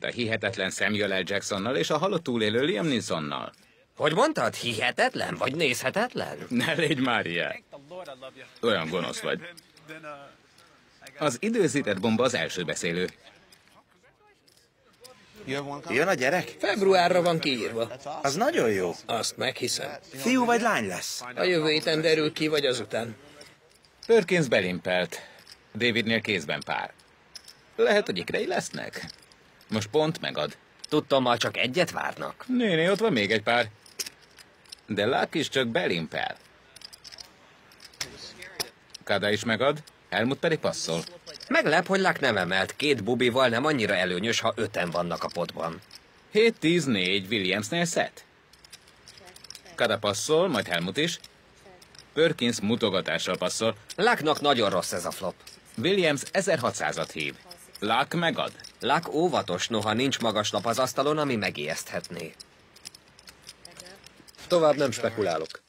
mint a hihetetlen Samuel L. Jacksonnal és a halott túlélő Liam Neesonnal. Hogy mondtad, hihetetlen vagy nézhetetlen? Ne légy már ilyen. Olyan gonosz vagy. Az időzített bomba az első beszélő. Jön a gyerek? Februárra van kiírva. Az nagyon jó. Azt meghiszem. Fiú vagy lány lesz? A jövő héten derül ki, vagy azután. Perkins belimpelt. Davidnél kézben pár. Lehet, hogy ikrei lesznek. Most pont megad. Tudtommal csak egyet várnak. Néni, ott van még egy pár. De Luck is csak belimpel. Kada is megad, Helmut pedig passzol. Meglep, hogy Luck nem emelt. 2 bubival nem annyira előnyös, ha 5-en vannak a potban. 7-10-4 Williamsnél szett. Kada passzol, majd Helmut is. Perkins mutogatással passzol. Lucknak nagyon rossz ez a flop. Williams 1600-at hív. Luck megad. Luck óvatos, noha nincs magas lap az asztalon, ami megijeszthetné. Tovább nem spekulálok.